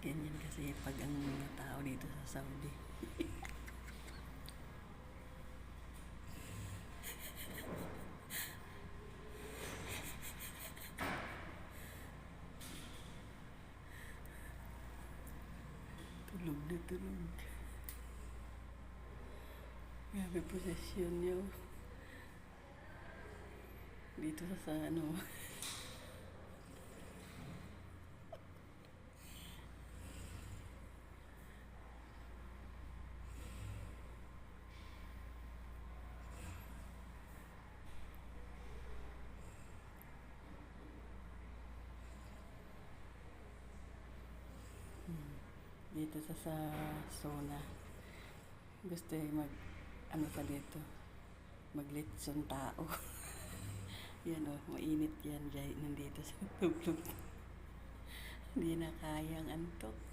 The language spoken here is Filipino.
Ganyan kasi pag ang mga tao dito sa Saudi. Tulog na tulog. Grabe posesyon niyo. Dito sa ano. Dito sa zona. Gusto mag ano pa dito. Maglitson tao. Yan o, mainit yan dyan nandito sa tulog. Hindi na kayang antok.